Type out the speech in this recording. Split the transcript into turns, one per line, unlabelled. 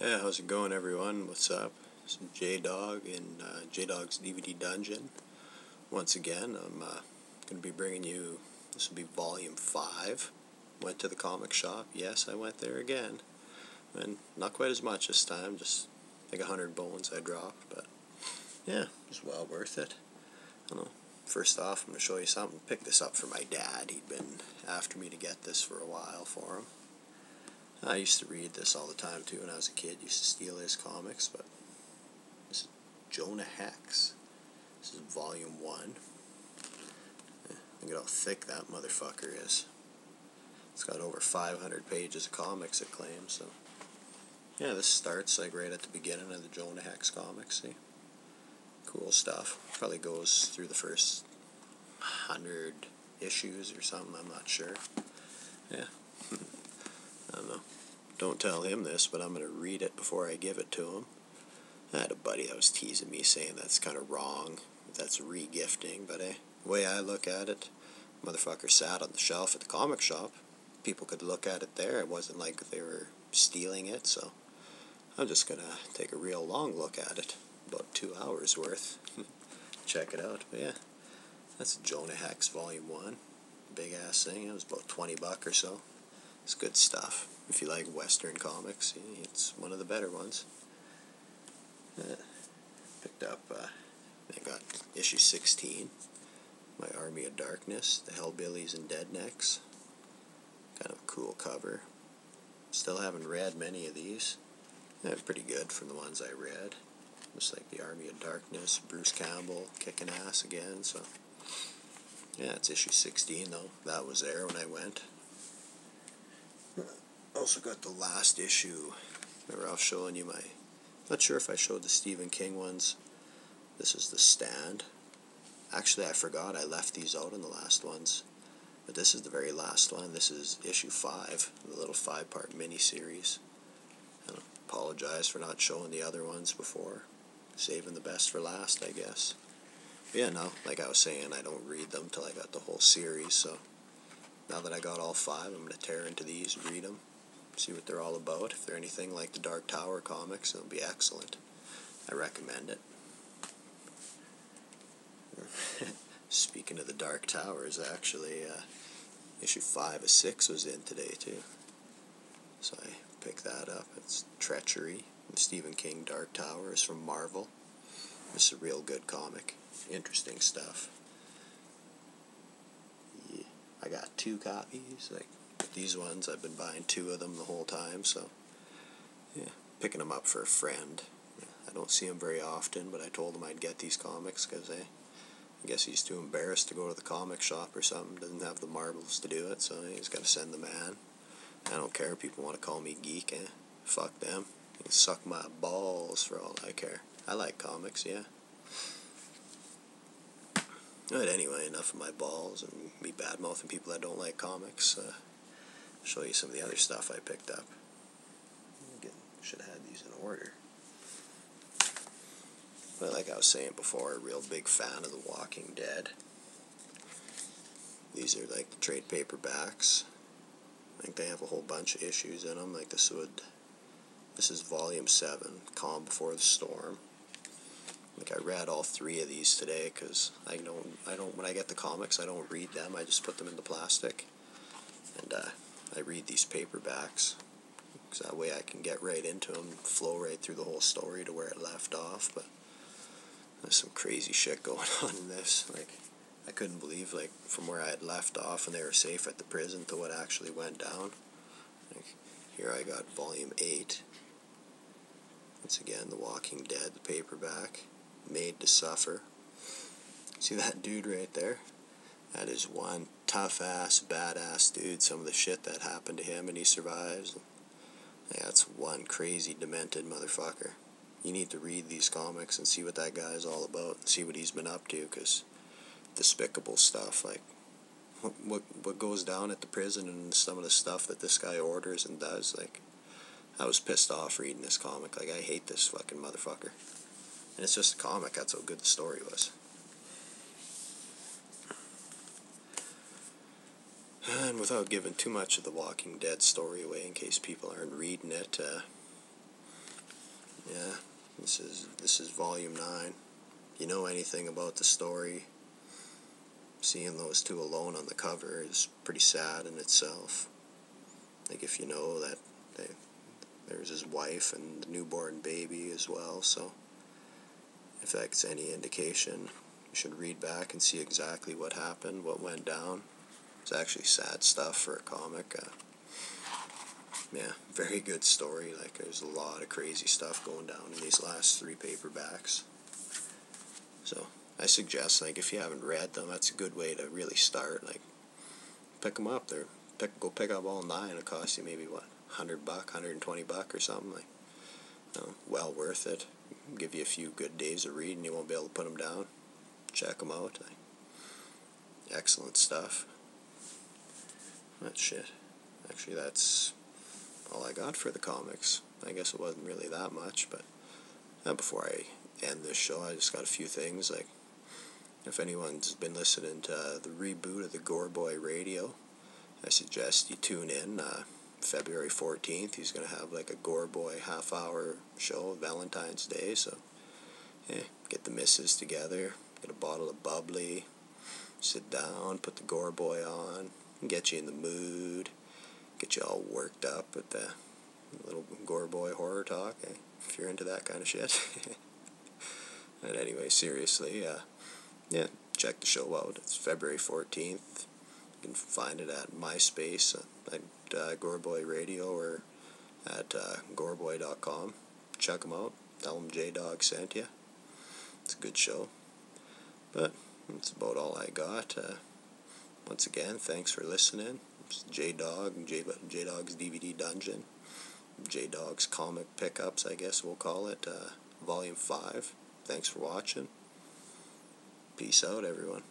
Hey, how's it going, everyone? What's up? This is Jdog in Jdog's DVD Dungeon. Once again, I'm going to be bringing you, this will be Volume 5. Went to the comic shop. Yes, I went there again. And not quite as much this time, just like 100 bones I dropped, but yeah, it was well worth it. I don't know. First off, I'm going to show you something. Picked this up for my dad. He'd been after me to get this for a while for him. I used to read this all the time too when I was a kid. Used to steal his comics, but this is Jonah Hex. This is Volume 1. Look at how thick that motherfucker is. It's got over 500 pages of comics, it claims. So yeah, this starts like right at the beginning of the Jonah Hex comics. See, cool stuff. Probably goes through the first 100 issues or something. I'm not sure. Yeah. I don't know. Don't tell him this, but I'm going to read it before I give it to him. I had a buddy that was teasing me saying that's kind of wrong, that's re-gifting, but the way I look at it, motherfucker sat on the shelf at the comic shop. People could look at it there. It wasn't like they were stealing it, so I'm just going to take a real long look at it. About 2 hours worth. Check it out. But yeah, that's Jonah Hex Volume 1. Big ass thing. It was about $20 or so. It's good stuff. If you like Western comics, it's one of the better ones. Picked up, I got issue 16, My Army of Darkness, The Hellbillies and Deadnecks. Kind of a cool cover. Still haven't read many of these. They're pretty good from the ones I read. Just like The Army of Darkness, Bruce Campbell kicking ass again, so yeah, it's issue 16 though. That was there when I went. Also got the last issue. Remember I was showing you my, not sure if I showed the Stephen King ones. This is The Stand. Actually, I forgot I left these out in the last ones. But this is the very last one. This is issue 5, the little 5-part mini-series. I apologize for not showing the other ones before. Saving the best for last, I guess. But yeah, no, like I was saying, I don't read them till I got the whole series, so now that I got all 5, I'm going to tear into these, read them, see what they're all about. If they're anything like the Dark Tower comics, it'll be excellent. I recommend it. Speaking of the Dark Towers, actually, issue 5 of 6 was in today, too. So I picked that up. It's Treachery. The Stephen King Dark Tower is from Marvel. This is a real good comic. Interesting stuff. Yeah, I got 2 copies. Like these ones, I've been buying 2 of them the whole time, so yeah, picking them up for a friend. I don't see him very often, but I told him I'd get these comics because I guess he's too embarrassed to go to the comic shop or something. Doesn't have the marbles to do it, so he's got to send the man. I don't care. People want to call me geek, fuck them. You can suck my balls for all I care. I like comics, yeah. But anyway, enough of my balls and me bad-mouthing people that don't like comics. I'll show you some of the other stuff I picked up. Again, should have had these in order. But like I was saying before, a real big fan of The Walking Dead. These are like the trade paperbacks. I think they have a whole bunch of issues in them. Like this is Volume 7, Calm Before the Storm. Like I read all 3 of these today because I don't when I get the comics, I don't read them. I just put them in the plastic, and I read these paperbacks because that way I can get right into them, flow right through the whole story to where it left off. But there's some crazy shit going on in this. Like I couldn't believe like from where I had left off and they were safe at the prison to what actually went down. Like here I got Volume 8. Once again, The Walking Dead, the paperback. Made to Suffer. See that dude right there? That is one tough-ass, badass dude. Some of the shit that happened to him and he survives. Yeah, that's one crazy, demented motherfucker. You need to read these comics and see what that guy is all about and see what he's been up to, because despicable stuff, like what goes down at the prison and some of the stuff that this guy orders and does, like, I was pissed off reading this comic. Like, I hate this fucking motherfucker. And it's just a comic, that's how good the story was. And without giving too much of the Walking Dead story away in case people aren't reading it, Yeah, this is volume 9. You know anything about the story, seeing those two alone on the cover is pretty sad in itself. Like, if you know that there's his wife and the newborn baby as well, so if that's any indication, you should read back and see exactly what happened, what went down. It's actually sad stuff for a comic. Yeah, very good story. Like, there's a lot of crazy stuff going down in these last 3 paperbacks. So I suggest, like, if you haven't read them, that's a good way to really start. Like, pick them up. Go pick up all 9. It costs you maybe what, $100, $120 or something. Like, well worth it. Give you a few good days of reading. You won't be able to put them down. Check them out. Like, excellent stuff. That's shit. Actually, that's all I got for the comics. I guess it wasn't really that much, but before I end this show, I just got a few things. Like, if anyone's been listening to the reboot of the Gore Boy Radio, I suggest you tune in. February 14th, he's going to have like a Gore Boy half-hour show, Valentine's Day, so get the missus together, get a bottle of bubbly, sit down, put the Gore Boy on, get you in the mood, get you all worked up with the little Gore Boy horror talk, if you're into that kind of shit. But anyway, seriously, check the show out. It's February 14th. You can find it at MySpace, at Gore Boy Radio, or at goreboy.com. Check them out. Tell them Jdog'S sent you. It's a good show. But that's about all I got. Once again, thanks for listening. It's Jdog'S DVD Dungeon. Jdog'S Comic Pickups, I guess we'll call it. Volume 5. Thanks for watching. Peace out, everyone.